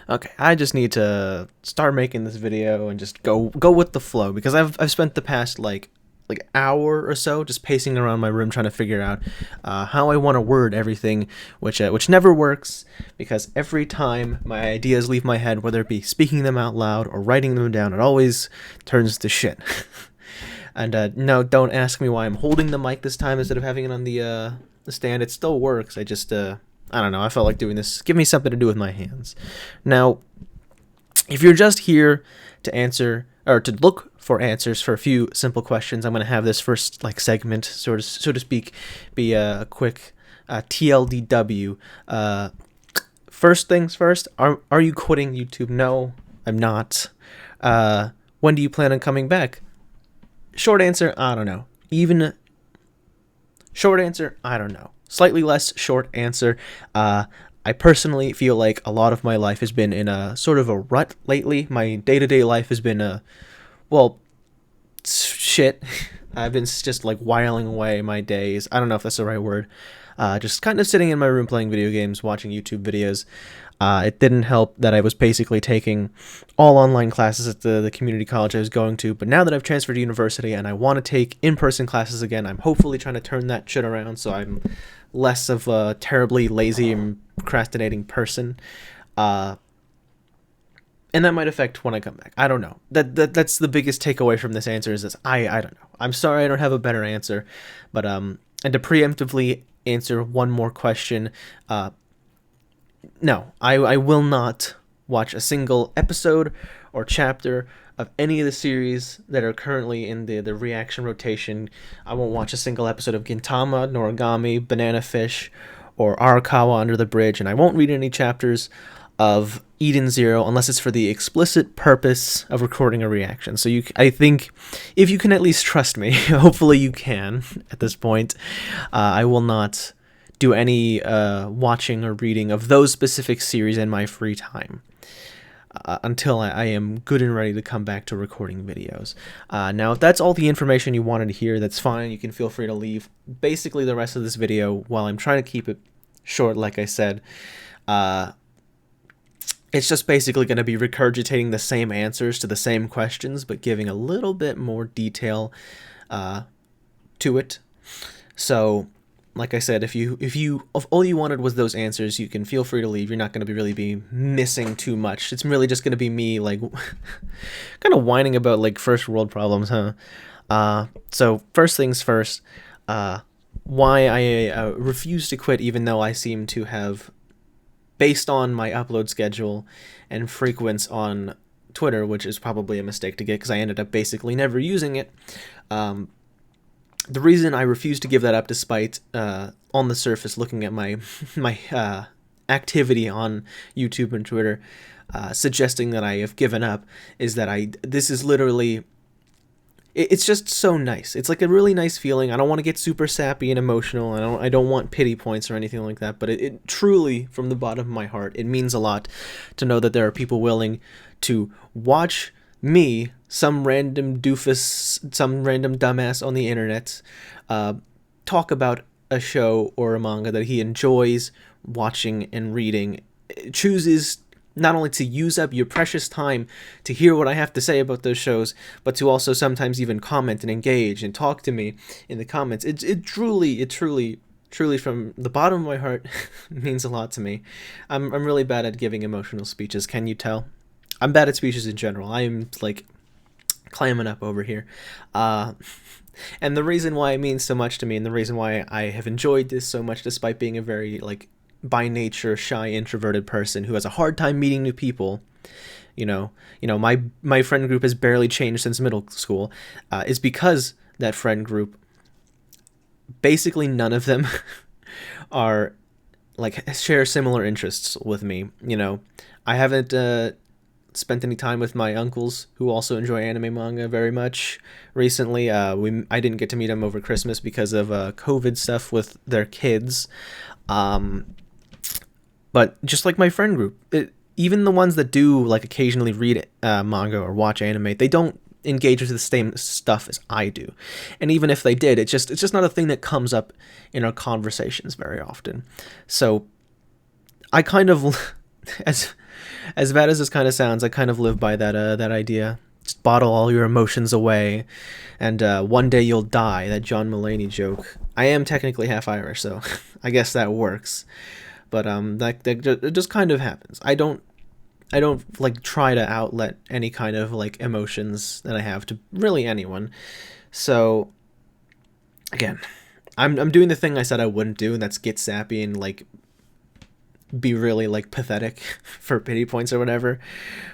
Okay, I just need to start making this video and just go with the flow because I've spent the past like hour or so just pacing around my room trying to figure out how I want to word everything, which never works because every time my ideas leave my head, whether it be speaking them out loud or writing them down, it always turns to shit. And no, don't ask me why I'm holding the mic this time instead of having it on the stand. It still works. I don't know. I felt like doing this. Give me something to do with my hands. Now, if you're just here to answer or to look for answers for a few simple questions, I'm going to have this first like segment, so to speak, be a quick TLDW. First things first. Are you quitting YouTube? No, I'm not. When do you plan on coming back? Short answer, I don't know. Even short answer, I don't know. Slightly less short answer. I personally feel like a lot of my life has been in a sort of a rut lately. My day-to-day life has been well, shit. I've been just like whiling away my days. I don't know if that's the right word. Just kind of sitting in my room playing video games, watching YouTube videos. It didn't help that I was basically taking all online classes at the community college I was going to, but now that I've transferred to university and I want to take in-person classes again, I'm hopefully trying to turn that shit around so I'm less of a terribly lazy and procrastinating person. And that might affect when I come back. I don't know. That's the biggest takeaway from this answer is this. I don't know. I'm sorry I don't have a better answer, but and to preemptively answer one more question, no, I will not watch a single episode or chapter of any of the series that are currently in the reaction rotation. I won't watch a single episode of Gintama, Noragami, Banana Fish, or Arakawa Under the Bridge, and I won't read any chapters of Eden Zero unless it's for the explicit purpose of recording a reaction. So I think if you can at least trust me, hopefully you can at this point, I will not do any watching or reading of those specific series in my free time until I am good and ready to come back to recording videos. Now, if that's all the information you wanted to hear, that's fine. You can feel free to leave. Basically, the rest of this video, while I'm trying to keep it short, like I said, it's just basically going to be regurgitating the same answers to the same questions, but giving a little bit more detail to it. So, like I said, if all you wanted was those answers, you can feel free to leave. You're not going to really be missing too much. It's really just going to be me, like, kind of whining about, like, first world problems, huh? So, first things first, why I refuse to quit even though I seem to have, based on my upload schedule and frequency on Twitter, which is probably a mistake to get because I ended up basically never using it, the reason I refuse to give that up, despite on the surface looking at my activity on YouTube and Twitter, suggesting that I have given up, is that this is literally, it's just so nice. It's like a really nice feeling. I don't want to get super sappy and emotional. I don't want pity points or anything like that. But it truly, from the bottom of my heart, it means a lot to know that there are people willing to watch me, some random doofus, some random dumbass on the internet, talk about a show or a manga that he enjoys watching and reading, chooses not only to use up your precious time to hear what I have to say about those shows, but to also sometimes even comment and engage and talk to me in the comments. It truly from the bottom of my heart means a lot to me. I'm really bad at giving emotional speeches, can you tell? I'm bad at speeches in general. I am, like, clamming up over here. And the reason why it means so much to me and the reason why I have enjoyed this so much, despite being a very, like, by nature shy, introverted person who has a hard time meeting new people, my friend group has barely changed since middle school, is because that friend group, basically none of them are, like, share similar interests with me. I haven't spent any time with my uncles who also enjoy anime manga very much recently. I didn't get to meet them over Christmas because of COVID stuff with their kids. But just like my friend group, even the ones that do, like, occasionally read manga or watch anime, they don't engage with the same stuff as I do. And even if they did, it's just not a thing that comes up in our conversations very often. So I kind of, As bad as this kind of sounds, I kind of live by that idea. Just bottle all your emotions away, and one day you'll die. That John Mulaney joke. I am technically half Irish, so I guess that works. But it just kind of happens. I don't like try to outlet any kind of like emotions that I have to really anyone. So again, I'm doing the thing I said I wouldn't do, and that's get sappy and like be really like pathetic for pity points or whatever.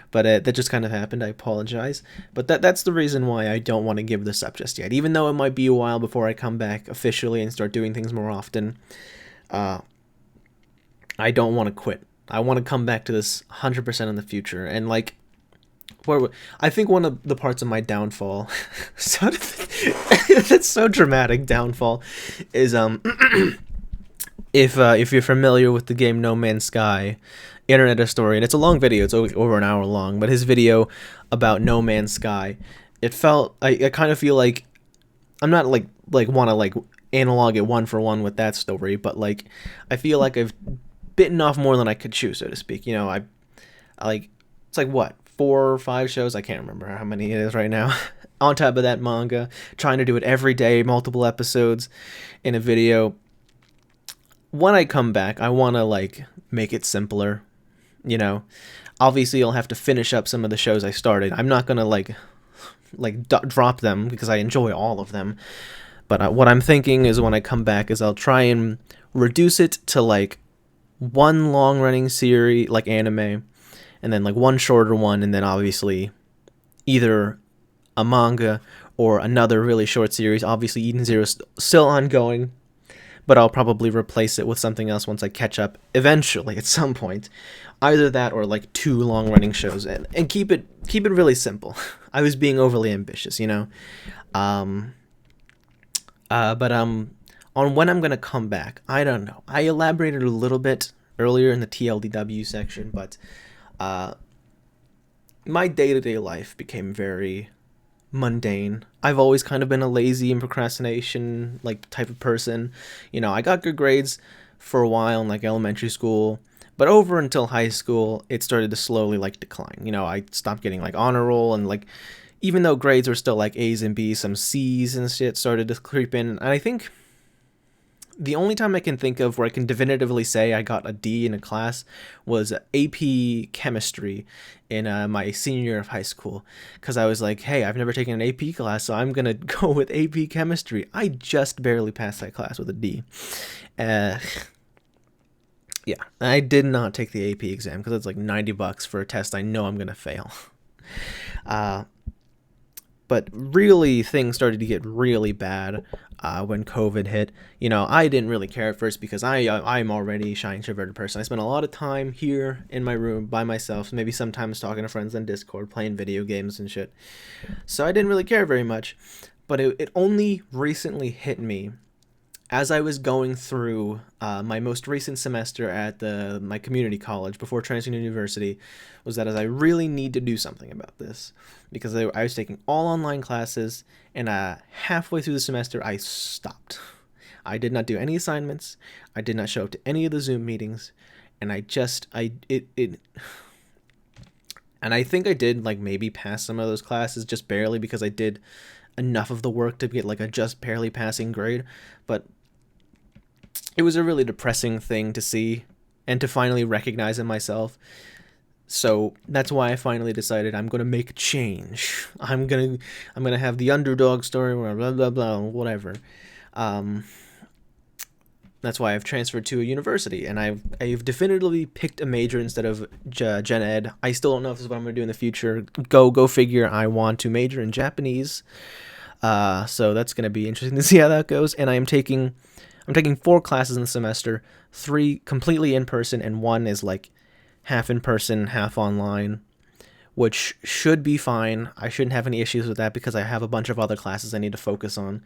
But that just kind of happened. I apologize. But that's the reason why I don't want to give this up just yet. Even though it might be a while before I come back officially and start doing things more often, I don't want to quit. I want to come back to this 100% in the future. And like, I think one of the parts of my downfall, so that's so dramatic. Downfall is if you're familiar with the game No Man's Sky, Internet of Story, and it's a long video. It's over an hour long, but his video about No Man's Sky, it felt I kind of feel like I'm not like want to like analog it one for one with that story, but like I feel like I've bitten off more than I could chew, so to speak. You know, I like it's like what 4 or 5 shows. I can't remember how many it is right now. On top of that, manga, trying to do it every day, multiple episodes in a video. When I come back, I want to like make it simpler. You know, obviously I'll have to finish up some of the shows I started. I'm not gonna drop them because I enjoy all of them. But what I'm thinking is when I come back is I'll try and reduce it to like one long running series like anime, and then like one shorter one, and then obviously either a manga or another really short series. Obviously Eden Zero is still ongoing, but I'll probably replace it with something else once I catch up eventually at some point. Either that or like 2 long running shows, and keep it really simple. I was being overly ambitious, you know. But on when I'm gonna come back, I don't know. I elaborated a little bit earlier in the TLDW section, but my day-to-day life became very mundane. I've always kind of been a lazy and procrastination like type of person. You know, I got good grades for a while in like elementary school, but over until high school, it started to slowly like decline. You know, I stopped getting like honor roll, and like even though grades were still like A's and B's, some C's and shit started to creep in. And I think the only time I can think of where I can definitively say I got a D in a class was AP chemistry in my senior year of high school, because I was like, hey, I've never taken an AP class, so I'm gonna go with AP chemistry. I just barely passed that class with a D. Yeah, I did not take the AP exam because it's like $90 for a test I know I'm gonna fail. But really, things started to get really bad when COVID hit. You know, I didn't really care at first because I'm already a shy, introverted person. I spent a lot of time here in my room by myself, maybe sometimes talking to friends on Discord, playing video games and shit. So I didn't really care very much. But it only recently hit me as I was going through my most recent semester at my community college before transferring to university, was that as I really need to do something about this, because I was taking all online classes, and halfway through the semester I stopped. I did not do any assignments. I did not show up to any of the Zoom meetings, and and I think I did like maybe pass some of those classes just barely because I did enough of the work to get like a just barely passing grade, but it was a really depressing thing to see and to finally recognize in myself. So that's why I finally decided I'm gonna make a change. I'm gonna have the underdog story, blah blah blah, whatever. That's why I've transferred to a university, and I've definitively picked a major instead of gen ed. I still don't know if this is what I'm gonna do in the future. Go figure. I want to major in Japanese. So that's gonna be interesting to see how that goes. And I'm taking 4 classes in the semester, 3 completely in person, and 1 is like half in person, half online, which should be fine. I shouldn't have any issues with that because I have a bunch of other classes I need to focus on.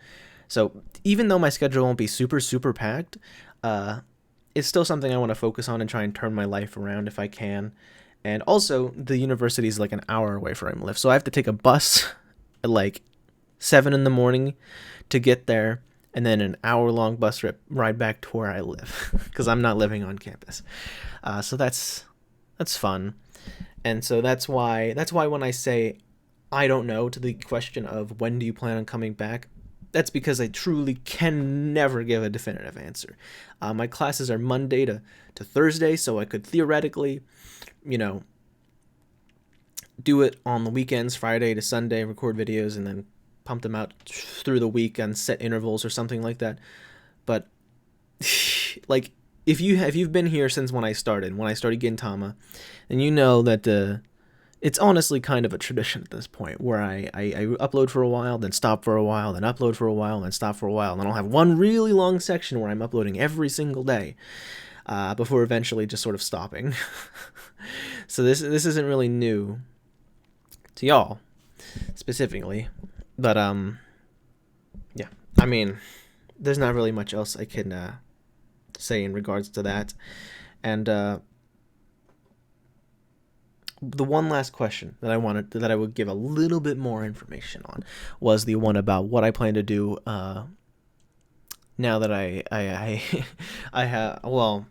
So even though my schedule won't be super, super packed, it's still something I want to focus on and try and turn my life around if I can. And also, the university is like an hour away from where I live, so I have to take a bus at like 7 in the morning to get there, and then an hour-long bus ride back to where I live, because I'm not living on campus. So that's fun. And so that's why when I say I don't know to the question of when do you plan on coming back, that's because I truly can never give a definitive answer. My classes are Monday to Thursday, so I could theoretically, you know, do it on the weekends, Friday to Sunday, record videos, and then pump them out through the week on set intervals or something like that. But like if you've been here since when I started Gintama, then you know that it's honestly kind of a tradition at this point where I upload for a while, then stop for a while, then upload for a while, then stop for a while, and then I'll have one really long section where I'm uploading every single day before eventually just sort of stopping. So this isn't really new to y'all specifically, but yeah, I mean, there's not really much else I can say in regards to that. And the one last question that I would give a little bit more information on was the one about what I plan to do now that I I have, well,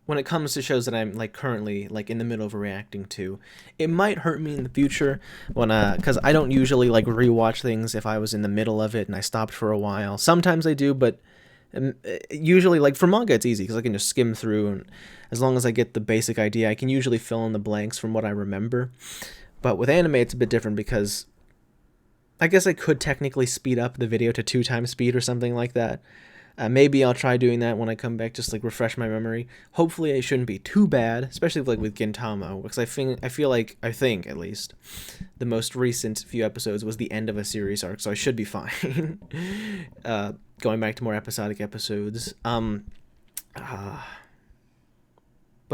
when it comes to shows that I'm like currently like in the middle of reacting to. It might hurt me in the future when cuz I don't usually like rewatch things if I was in the middle of it and I stopped for a while. Sometimes I do, but usually, like for manga, it's easy because I can just skim through, and as long as I get the basic idea, I can usually fill in the blanks from what I remember. But with anime, it's a bit different because I guess I could technically speed up the video to 2x speed or something like that. Maybe I'll try doing that when I come back, just like refresh my memory. Hopefully, it shouldn't be too bad, especially like with Gintama, because I think at least the most recent few episodes was the end of a series arc, so I should be fine. Going back to more episodic episodes. But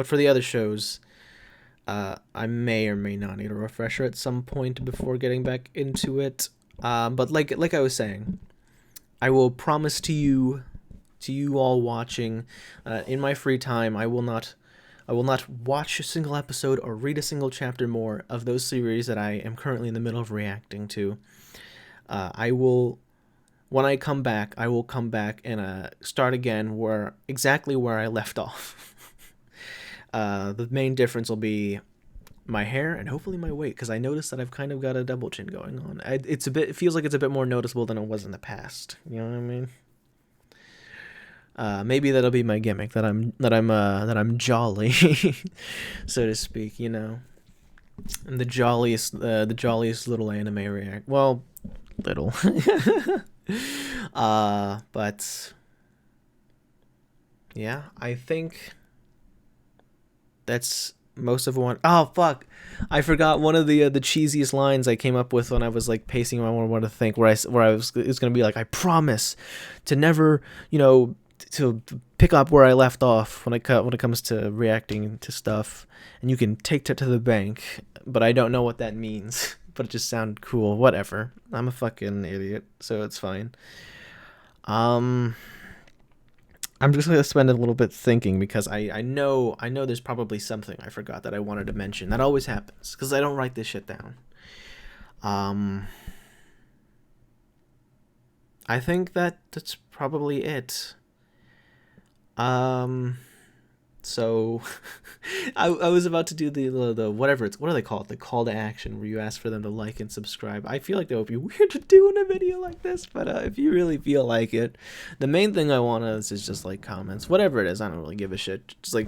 for the other shows, I may or may not need a refresher at some point before getting back into it. But like I was saying, I will promise to you all watching, in my free time, I will not watch a single episode or read a single chapter more of those series that I am currently in the middle of reacting to. When I come back, I will come back and start again exactly where I left off. The main difference will be my hair and hopefully my weight, because I noticed that I've kind of got a double chin going on. It feels like it's a bit more noticeable than it was in the past. You know what I mean? Maybe that'll be my gimmick, that I'm jolly, so to speak. You know, I'm the jolliest little anime react. Well, little. But yeah, I think that's most of one. Oh fuck, I forgot one of the cheesiest lines I came up with when I was like pacing around what to think, where I was, it's gonna be like, I promise to never, to pick up where I left off when it comes to reacting to stuff, and you can take that to the bank, but I don't know what that means. But it just sounded cool. Whatever. I'm a fucking idiot, so it's fine. I'm just gonna spend a little bit thinking, because I know there's probably something I forgot that I wanted to mention. That always happens because I don't write this shit down. I think that's probably it. So I was about to do the whatever what do they call it? The call to action, where you ask for them to like and subscribe. I feel like that would be weird to do in a video like this, but if you really feel like it, the main thing I want is just like comments, whatever it is. I don't really give a shit. Just like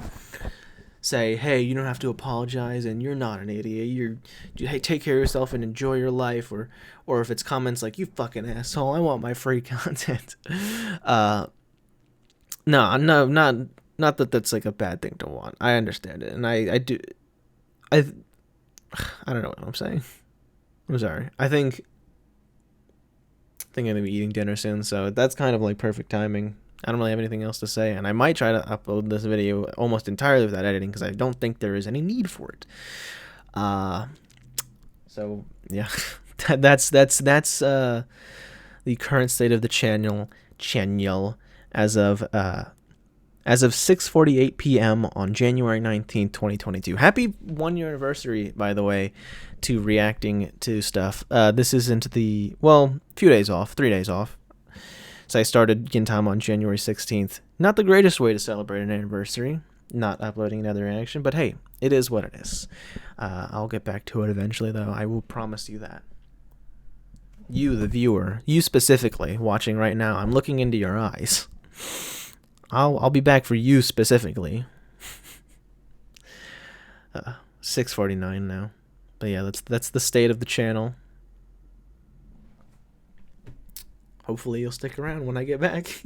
say, hey, you don't have to apologize, and you're not an idiot. Hey, take care of yourself and enjoy your life, or if it's comments like, you fucking asshole, I want my free content. No, not that that's like a bad thing to want. I understand it, and I do. I don't know what I'm saying. I'm sorry. I think I'm gonna be eating dinner soon, so that's kind of like perfect timing. I don't really have anything else to say, and I might try to upload this video almost entirely without editing, because I don't think there is any need for it. So yeah, that's the current state of the channel as of 6:48 p.m. on January 19th, 2022. Happy 1-year anniversary, by the way, to reacting to stuff. This isn't few days off, 3 days off. So I started Gintama on January 16th. Not the greatest way to celebrate an anniversary, not uploading another reaction, but hey, it is what it is. I'll get back to it eventually, though. I will promise you that. You, the viewer, you specifically watching right now, I'm looking into your eyes. I'll be back for you specifically. 6:49 now, but yeah, that's the state of the channel. Hopefully you'll stick around when I get back.